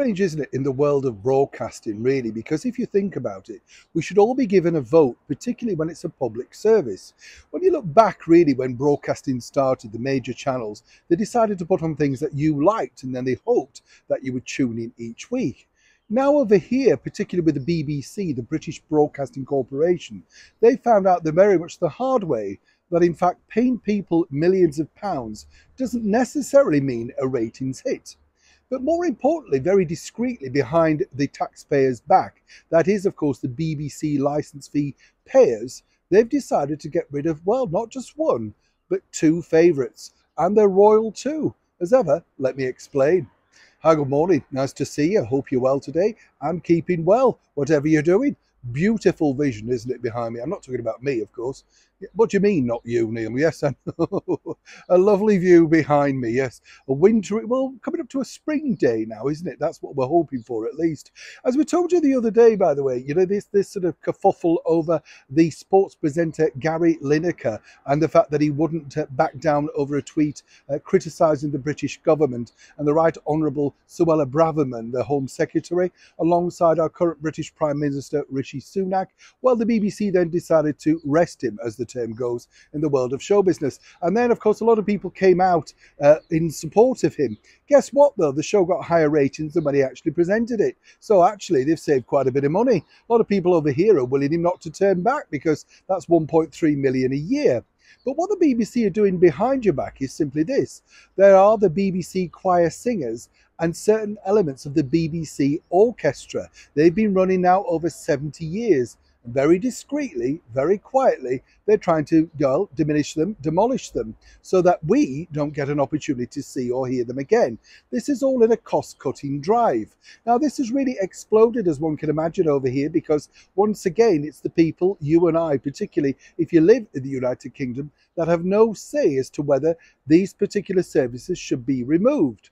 strange, isn't it, in the world of broadcasting, really? Because if you think about it, we should all be given a vote, particularly when it's a public service. When you look back, really, when broadcasting started, the major channels, they decided to put on things that you liked, and then they hoped that you would tune in each week. Now over here, particularly with the BBC, the British Broadcasting Corporation, they found out very much the hard way that in fact paying people millions of pounds doesn't necessarily mean a ratings hit. But more importantly, very discreetly behind the taxpayers' back, that is, of course, the BBC licence fee payers, they've decided to get rid of, well, not just one, but two favourites. And they're royal too. As ever, let me explain. Hi, good morning. Nice to see you. Hope you're well today. I'm keeping well, whatever you're doing. Beautiful vision, isn't it, behind me? I'm not talking about me, of course. What do you mean, not you, Neil? Yes, I know. A lovely view behind me, yes. A wintry, well, coming up to a spring day now, isn't it? That's what we're hoping for, at least. As we told you the other day, by the way, you know, this sort of kerfuffle over the sports presenter Gary Lineker and the fact that he wouldn't back down over a tweet criticising the British government and the Right Honourable Suella Braverman, the Home Secretary, alongside our current British Prime Minister Rishi Sunak. Well, the BBC then decided to rest him, as the term goes in the world of show business. And then, of course, a lot of people came out in support of him. Guess what, though? The show got higher ratings than when he actually presented it. So actually, they've saved quite a bit of money. A lot of people over here are willing him not to turn back because that's 1.3 million a year. But what the BBC are doing behind your back is simply this. There are the BBC choir singers and certain elements of the BBC orchestra. They've been running now over 70 years. Very discreetly, very quietly, they're trying to demolish them, so that we don't get an opportunity to see or hear them again. This is all in a cost-cutting drive. Now, this has really exploded, as one can imagine, over here, because once again, it's the people, you and I, particularly if you live in the United Kingdom, that have no say as to whether these particular services should be removed.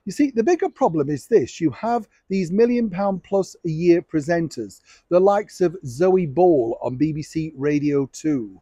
You see, the bigger problem is this. You have these £1 million plus a year presenters, the likes of Zoe Ball on BBC Radio 2,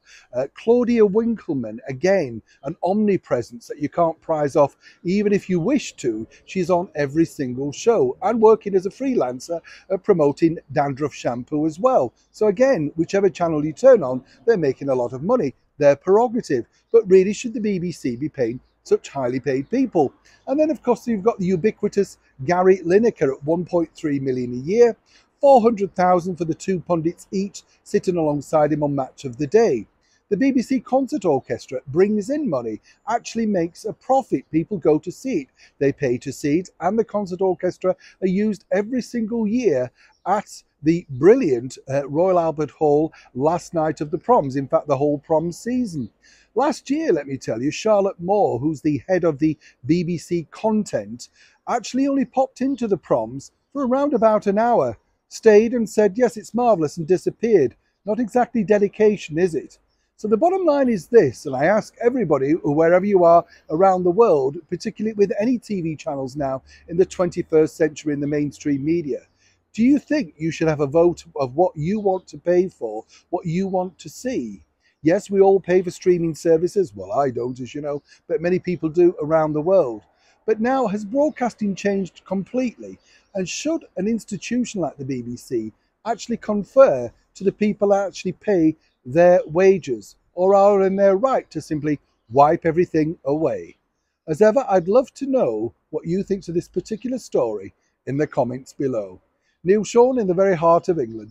Claudia Winkleman, again, an omnipresence that you can't prize off even if you wish to. She's on every single show and working as a freelancer, promoting dandruff shampoo as well. So again, whichever channel you turn on, they're making a lot of money. Their prerogative. But really, should the BBC be paying such highly paid people? And then, of course, you've got the ubiquitous Gary Lineker at 1.3 million a year, 400,000 for the two pundits each sitting alongside him on Match of the Day. The BBC Concert Orchestra brings in money, actually makes a profit. People go to see it. They pay to see it, and the Concert Orchestra are used every single year at the brilliant Royal Albert Hall last night of the proms, in fact, the whole prom season. Last year, let me tell you, Charlotte Moore, who's the head of the BBC content, actually only popped into the proms for around about an hour, stayed and said, yes, it's marvellous, and disappeared. Not exactly dedication, is it? So the bottom line is this, and I ask everybody, wherever you are around the world, particularly with any TV channels now in the 21st century in the mainstream media, do you think you should have a vote of what you want to pay for, what you want to see? Yes, we all pay for streaming services. Well, I don't, as you know, but many people do around the world. But now, has broadcasting changed completely? And should an institution like the BBC actually confer to the people that actually pay their wages, or are in their right to simply wipe everything away? As ever, I'd love to know what you think to this particular story in the comments below. Neil Sean in the very heart of England.